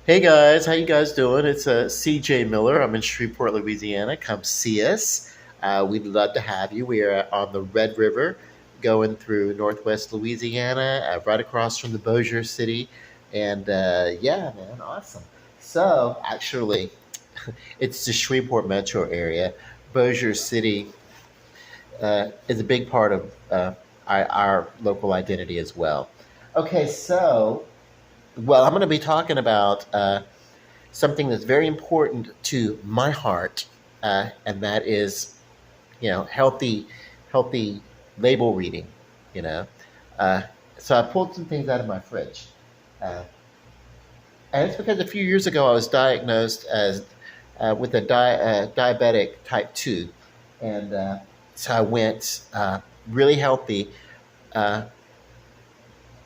Hey guys, how you guys doing? It's CJ Miller. I'm in Shreveport, Louisiana. Come see us. We'd love to have you. We are on the Red River, going through Northwest Louisiana, right across from the Bossier City, and yeah, man, awesome. So actually, it's the Shreveport metro area. Bossier City is a big part of our local identity as well. Okay, so I'm going to be talking about something that's very important to my heart, and that is, healthy label reading. You know, uh, so I pulled some things out of my fridge, uh, and it's because a few years ago I was diagnosed as with a diabetic type 2, and so I went really healthy. Uh,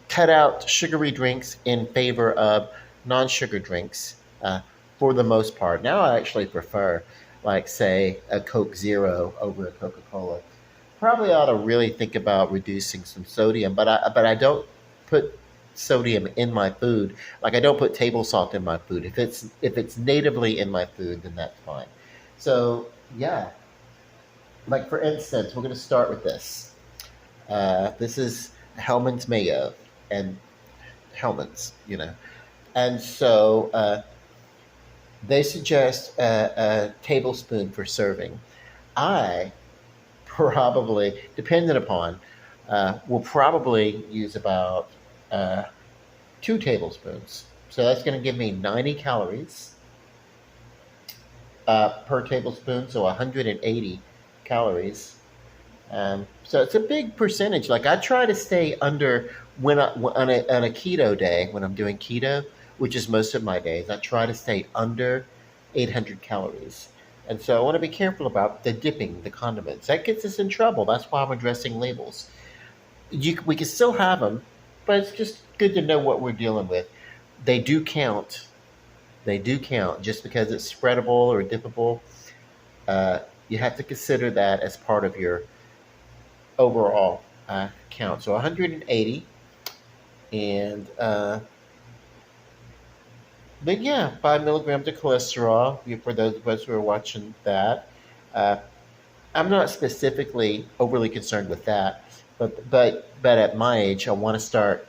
Cut out sugary drinks in favor of non-sugar drinks for the most part. Now I actually prefer, like, say, a Coke Zero over a Coca-Cola. Probably ought to really think about reducing some sodium, but I don't put sodium in my food. Like, I don't put table salt in my food. If it's natively in my food, then that's fine. So yeah, like for instance, we're going to start with this. This is Hellman's mayo, and Hellman's, and so they suggest a tablespoon for serving. I probably, dependent upon, will probably use about uh, 2 tablespoons. So that's going to give me 90 calories per tablespoon, so 180 calories. So it's a big percentage. Like, I try to stay under on a keto day when I'm doing keto, which is most of my days. I try to stay under 800 calories, and so I want to be careful about the dipping, the condiments. That gets us in trouble. That's why I'm addressing labels. We can still have them, but it's just good to know what we're dealing with. They do count. They do count. Just because it's spreadable or dippable, uh, you have to consider that as part of your overall count. So 180, and but yeah, 5 milligrams of cholesterol. For those of us who are watching that, uh, I'm not specifically overly concerned with that, but at my age, I want to start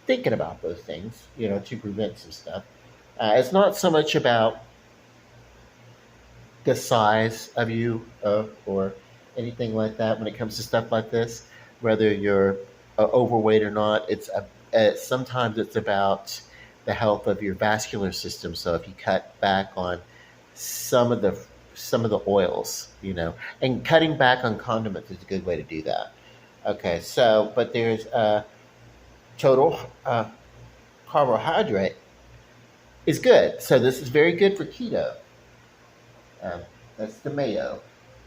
thinking about those things, to prevent some stuff. It's not so much about the size of you, or anything like that when it comes to stuff like this, whether you're overweight or not. Sometimes it's about the health of your vascular system. So if you cut back on some of the some of the oils, and cutting back on condiments is a good way to do that. Okay, so but there's total carbohydrate is good. So this is very good for keto. Um, that's the mayo.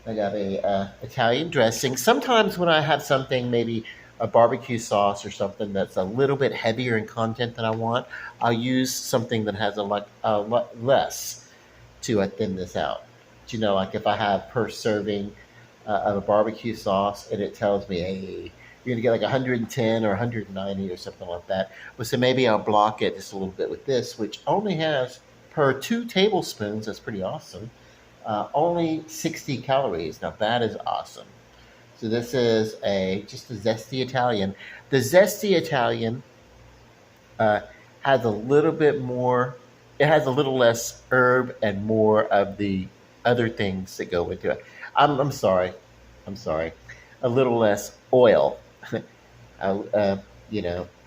I got a Italian dressing. Sometimes when I have something, maybe a barbecue sauce or something that's a little bit heavier in content than I want, I'll use something that has a lot less to thin this out. Like if I have per serving of a barbecue sauce and it tells me, hey, you're gonna get like 110 or 190 or something like that. Well, so maybe I'll block it just a little bit with this, which only has per 2 tablespoons. That's pretty awesome. Only 60 calories. Now that is awesome. So this is just a zesty Italian. The zesty Italian uh, has a little bit more. It has a little less herb and more of the other things that go into it. I'm sorry. I'm sorry. A little less oil. uh,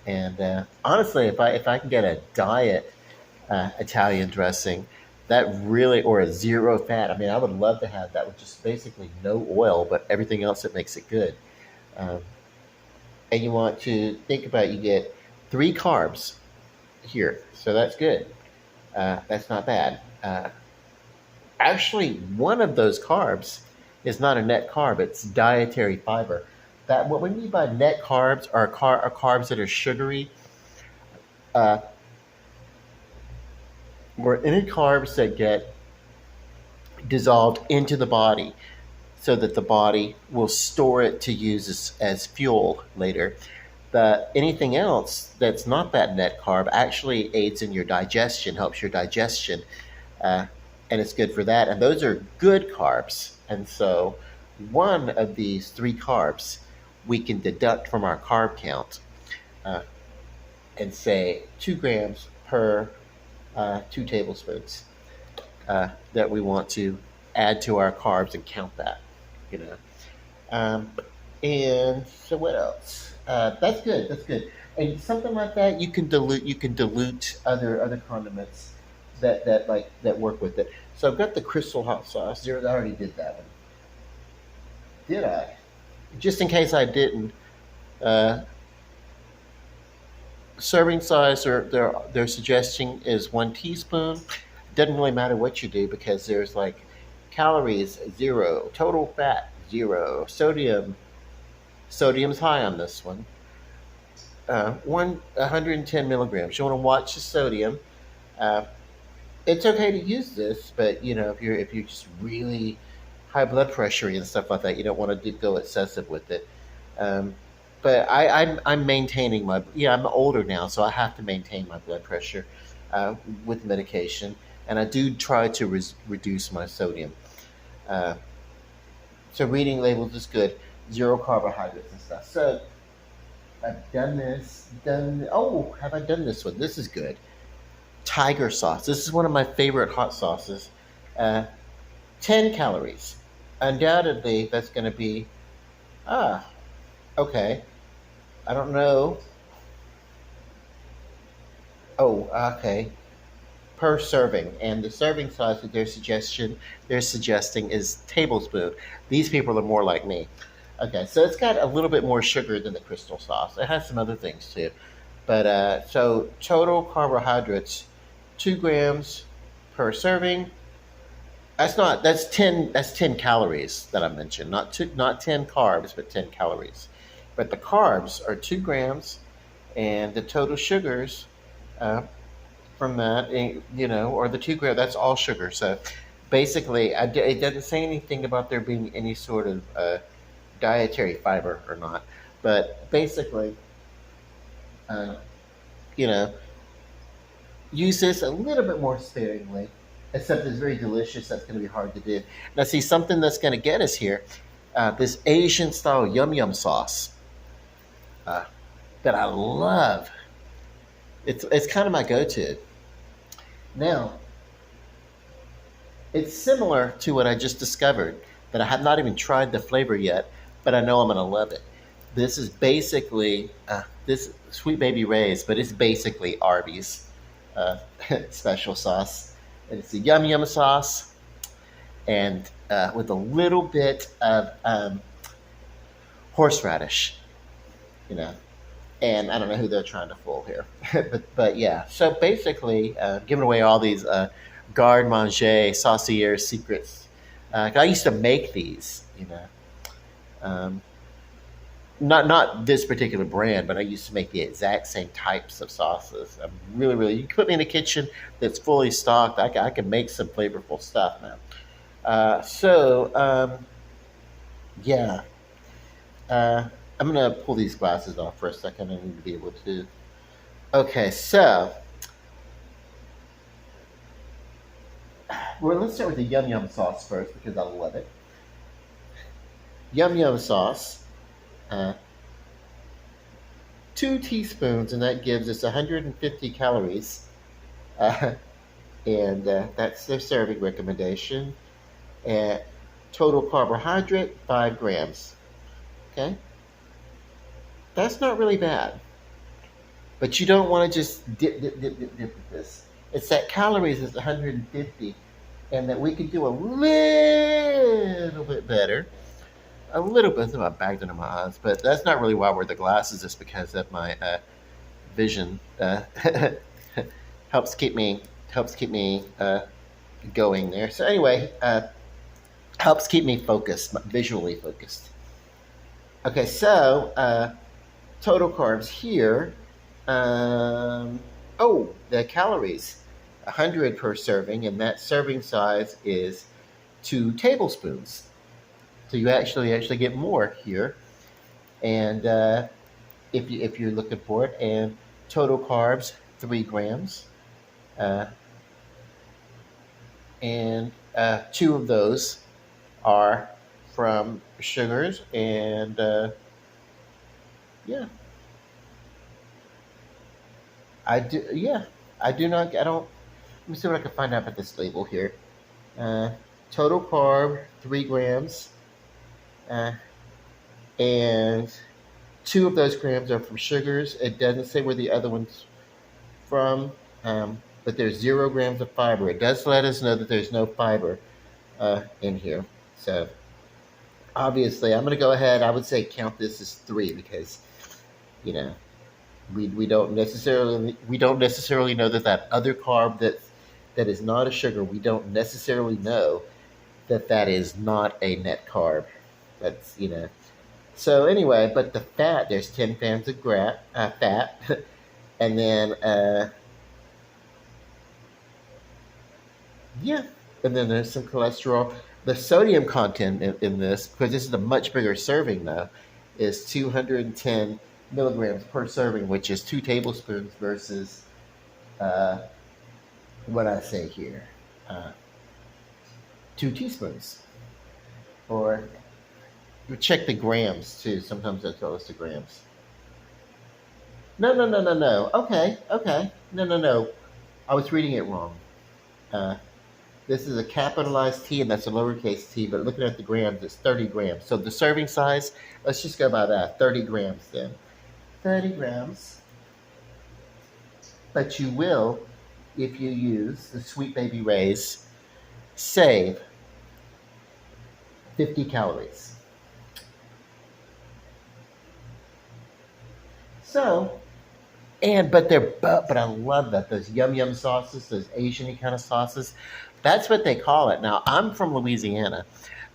and honestly, if I can get a diet Italian dressing, that really, or a zero fat. I mean, I would love to have that with just basically no oil, but everything else that makes it good. Um, and you want to think about, you get 3 carbs here, so that's good. That's not bad. Actually, one of those carbs is not a net carb; it's dietary fiber. That what we mean by net carbs are carbs that are sugary, uh, or any carbs that get dissolved into the body so that the body will store it to use as fuel later. But anything else that's not that net carb actually aids in your digestion, helps your digestion, uh, and it's good for that. And those are good carbs. And so, one of these three carbs we can deduct from our carb count uh, and say 2 grams per 2 tablespoons that we want to add to our carbs and count that. You know. Um, and so what else? That's good. That's good. And something like that, you can dilute. You can dilute other condiments that work with it. So I've got the crystal hot sauce. There, I already did that one. Did I? Just in case I didn't. Uh, Serving size, their suggestion is 1 teaspoon. Doesn't really matter what you do because there's like calories zero, total fat zero, sodium's high on this one. 110 milligrams. You want to watch the sodium. Uh, it's okay to use this, but if you're just really high blood pressure and stuff like that, you don't want to go excessive with it. Um, but I'm maintaining my I'm older now, so I have to maintain my blood pressure with medication, and I do try to reduce my sodium. Uh, so reading labels is good. Zero carbohydrates and stuff. So I've done this. Have I done this one? This is good. Tiger sauce. This is one of my favorite hot sauces. Uh, 10 calories. Undoubtedly, that's going to be ah okay. I don't know. Oh, okay. Per serving, and the serving size that they're suggesting is tablespoon. These people are more like me. Okay, so it's got a little bit more sugar than the crystal sauce. It has some other things too, but so total carbohydrates, 2 grams per serving. That's ten calories that I mentioned, not 10 carbs, but 10 calories. But the carbs are 2 grams, and the total sugars uh, from that, or the 2 gram, that's all sugar. So basically, it doesn't say anything about there being any sort of dietary fiber or not. But basically, uh, you know, use this a little bit more sparingly. Except it's very delicious. That's going to be hard to do. Now, see something that's going to get us here. This Asian style yum yum sauce uh, that I love. It's kind of my go to. Now, it's similar to what I just discovered, but I have not even tried the flavor yet, but I know I'm going to love it. This is basically this Sweet Baby Ray's, but it's basically Arby's uh, special sauce. And it's a yum yum sauce, and with a little bit of horseradish, you know. And I don't know who they're trying to fool here, but yeah. So basically, giving away all these garde manger saucier secrets. 'Cause I used to make these, um, not this particular brand, but I used to make the exact same types of sauces. I'm really, really. You can put me in a kitchen that's fully stocked. I can make some flavorful stuff now. Yeah. Uh, I'm gonna pull these glasses off for a second. I need to be able to. Okay, so let's start with the yum yum sauce first because I love it. Yum yum sauce, uh, 2 teaspoons, and that gives us 150 calories, uh, and that's their serving recommendation. And total carbohydrate 5 grams. Okay, that's not really bad. But you don't want to just dip with this. It's that calories is 150, and that we could do a little bit better. A little bit. I bagged under my eyes, but that's not really why I wear the glasses. It's because of my vision. Helps keep me going there. So anyway, helps keep me focused, visually focused. Okay, so total carbs here. The calories, 100 per serving, and that serving size is 2 tablespoons. So you actually get more here, and if you're looking for it, and total carbs 3 grams, uh, and two of those are from sugars, and yeah, I do. Yeah, I do not. I don't. Let me see what I can find out about this label here. Uh, Total carb 3 grams, uh, and two of those grams are from sugars. It doesn't say where the other one's from, but there's 0 grams of fiber. It does let us know that there's no fiber in here. So obviously, I'm going to go ahead. I would say count this as three because you know we don't necessarily know that that other carb that is not a sugar. We don't necessarily know that that is not a net carb. That's So anyway, but the fat, there's 10 grams of fat, and then yeah, and then there's some cholesterol. The sodium content in this, because this is a much bigger serving now, is 210 milligrams per serving, which is 2 tablespoons versus uh, what I say here, uh, 2 teaspoons. Or you check the grams too. Sometimes they tell us the grams. No, no, no, no, no. Okay, okay. No, no, no. I was reading it wrong. Uh, this is a capitalized T and that's a lowercase t, but looking at the grams, it's 30 grams. So the serving size, let's just go by that 30 grams then. 30 grams. But you will, if you use the Sweet Baby Ray's, save 50 calories. So, but I love that those yum yum sauces, those Asian kind of sauces. That's what they call it. Now I'm from Louisiana,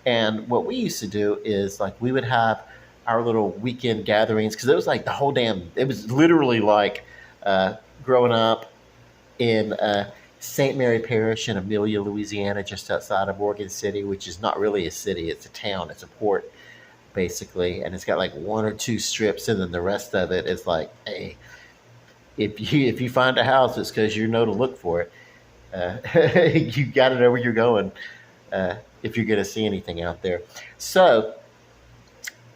and what we used to do is like we would have our little weekend gatherings because it was like the whole damn. It was literally like uh, growing up in St. Mary Parish in Amelia, Louisiana, just outside of Morgan City, which is not really a city; it's a town, it's a port basically, and it's got like one or two strips, and then the rest of it is like, hey, if you find a house, it's because you know to look for it. You got to know where you're going if you're going to see anything out there. So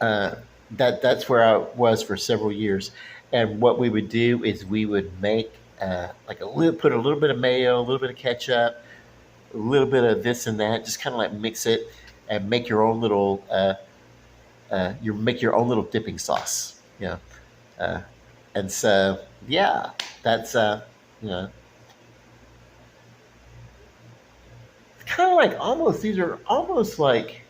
uh, that's where I was for several years. And what we would do is we would make like put a little bit of mayo, a little bit of ketchup, a little bit of this and that, just kind of like mix it and make your own little you make your own little dipping sauce. Uh, and so yeah, that's you know kind of like almost these are almost like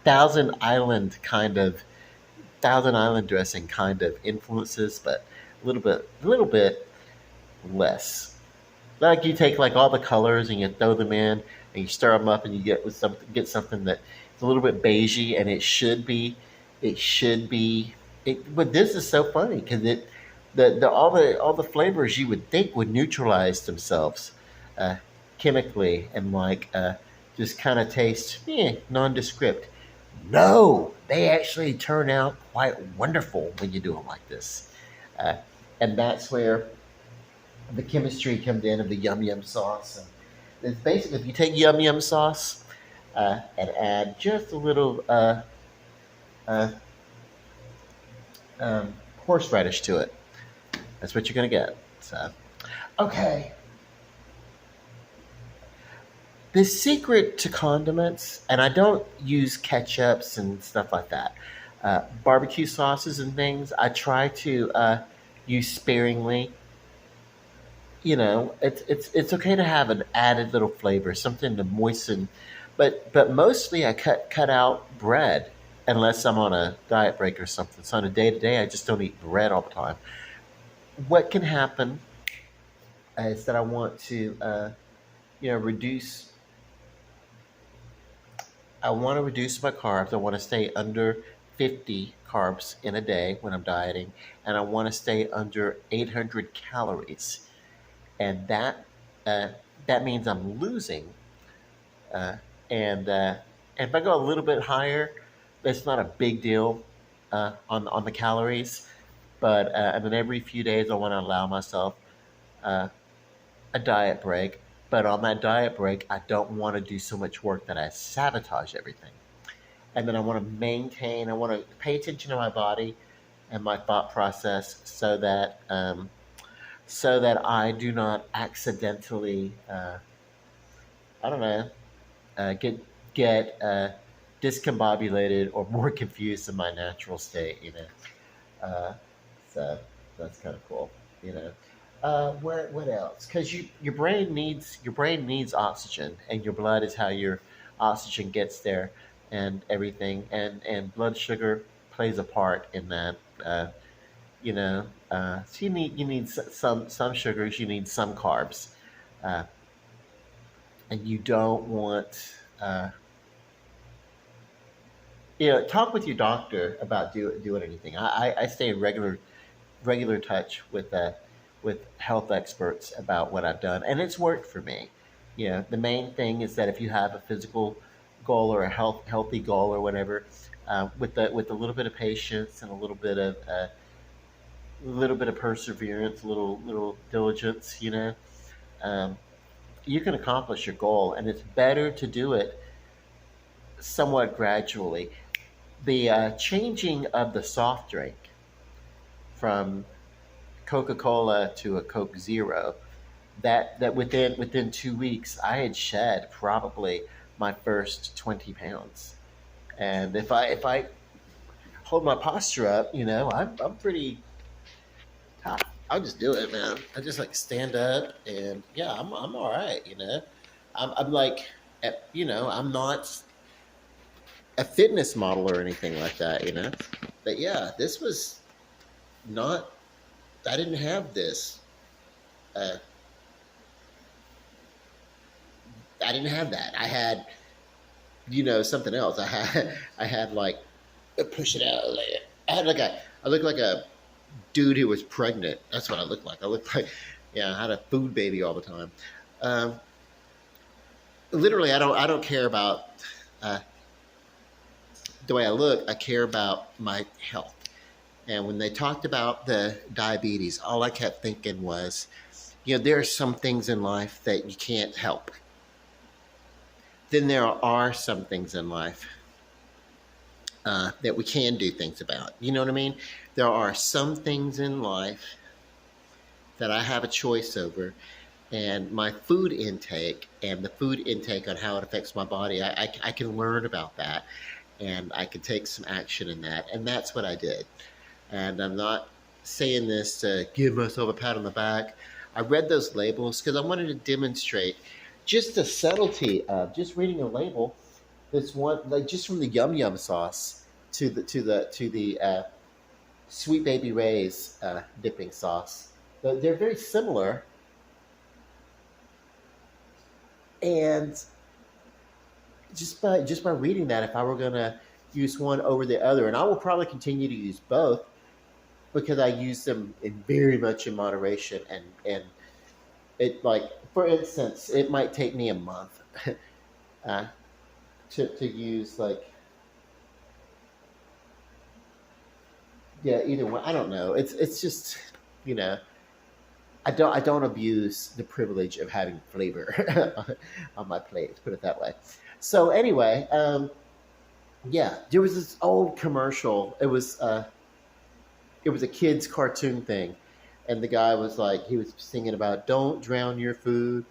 Thousand Island kind of Thousand Island dressing kind of influences, but a little bit less. Like you take like all the colors and you throw them in and you stir them up and you get something that is a little bit beigey and it should be but this is so funny because the all the flavors you would think would neutralize themselves uh, chemically and like just kind of taste nondescript. No, they actually turn out quite wonderful when you do them like this, uh, and that's where the chemistry comes in of the yum yum sauce. And it's basically if you take yum yum sauce and add just a little uh, horseradish to it, that's what you're gonna get. So, okay, the secret to condiments, and I don't use ketchups and stuff like that. Barbecue sauces and things, I try to use sparingly. It's okay to have an added little flavor, something to moisten, but mostly I cut out bread unless I'm on a diet break or something. So on a day to day, I just don't eat bread all the time. What can happen is that I want to reduce. I want to reduce my carbs. I want to stay under 50 carbs in a day when I'm dieting, and I want to stay under 800 calories, and uh, that means I'm losing. Uh, and if I go a little bit higher, that's not a big deal. on the calories, but and then every few days I want to allow myself uh, a diet break. But on that diet break, I don't want to do so much work that I sabotage everything. And then I want to maintain. I want to pay attention to my body and my thought process so that I do not accidentally, I don't know, get discombobulated or more confused in my natural state. Uh, so that's kind of cool. You know, what else? Because your brain needs oxygen, and your blood is how your oxygen gets there, and everything, and blood sugar plays a part in that. So you need some sugars, you need some carbs, uh, and you don't want. Talk with your doctor about doing anything. I stay in regular touch with health experts about what I've done, and it's worked for me. The main thing is that if you have a physical goal or a healthy goal or whatever, with a little bit of patience and a little bit of perseverance, little diligence, um, you can accomplish your goal, and it's better to do it somewhat gradually. The changing of the soft drink from Coca-Cola to a Coke Zero, that within 2 weeks I had shed probably my first 20 pounds. And if I hold my posture up, I'm pretty tough. I'll just do it, man. I just like stand up, and yeah, I'm all right. I'm like, I'm not a fitness model or anything like that. But yeah, this was not. I didn't have this. Uh, I didn't have that. I had, something else. I had like push it out. I looked like a dude who was pregnant. That's what I looked like. I looked like, yeah, I had a food baby all the time. Um, Literally, I don't care about uh, the way I look. I care about my health. And when they talked about the diabetes, all I kept thinking was, there are some things in life that you can't help. Then there are some things in life that we can do things about. You know what I mean? There are some things in life that I have a choice over, and my food intake and the food intake on how it affects my body, I can learn about that, and I can take some action in that. And that's what I did. And I'm not saying this to give myself a pat on the back. I read those labels because I wanted to demonstrate just the subtlety of just reading a label. This one, like just from the yum yum sauce to the Sweet Baby Ray's dipping sauce. They're very similar, and just by reading that, if I were gonna use one over the other, and I will probably continue to use both because I use them in very much in moderation, and it, like, for instance, it might take me a month uh, to use, like, yeah, either one. I don't know. It's just, you know I don't abuse the privilege of having flavor on my plate. Let's put it that way. So anyway, yeah, there was this old commercial. It was a kids cartoon thing, and the guy was like, he was singing about don't drown your food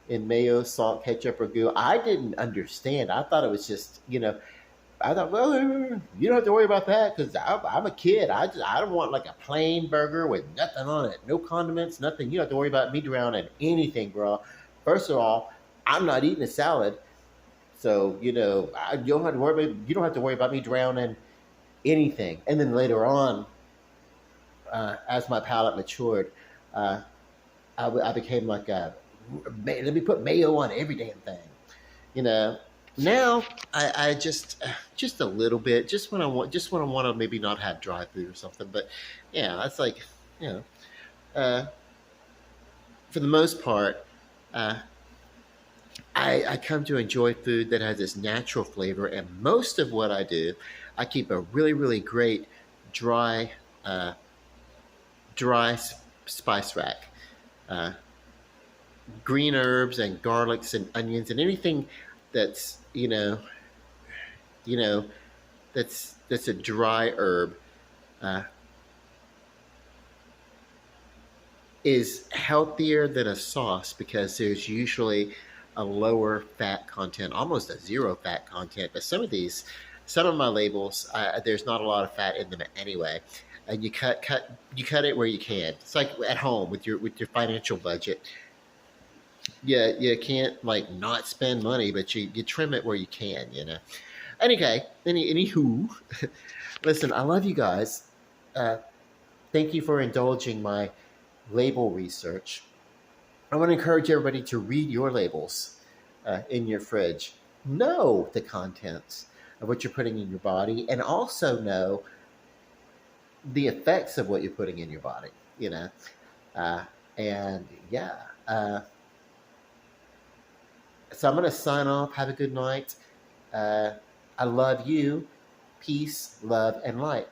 in mayo, salt, ketchup, or goo. I didn't understand. I thought it was just, I thought, well, you don't have to worry about that because I'm a kid. I don't want like a plain burger with nothing on it, no condiments, nothing. You don't have to worry about me drowning anything, bro. First of all, I'm not eating a salad, so you don't have to worry about me drowning anything. And then later on, as my palate matured, uh, I became like let me put mayo on every damn thing. You know, now I just a little bit, just when I want to maybe not have dry food or something. But yeah, that's like, you know, uh, for the most part, uh, I come to enjoy food that has this natural flavor, and most of what I do, I keep a really, really great dry uh, dry spice rack. Uh, Green herbs and garlics and onions and anything that's you know that's a dry herb uh, is healthier than a sauce because there's usually a lower fat content, almost a zero fat content. But some of my labels, there's not a lot of fat in them anyway. And you cut it where you can. It's like at home with your financial budget. Yeah, you can't like not spend money, but you trim it where you can. Anyway, anywho, listen, I love you guys. Uh, Thank you for indulging my label research. I want to encourage everybody to read your labels in your fridge. Know the contents of what you're putting in your body, and also know the effects of what you're putting in your body. Uh, and yeah. So I'm going to sign off. Have a good night. Uh, I love you. Peace, love, and light.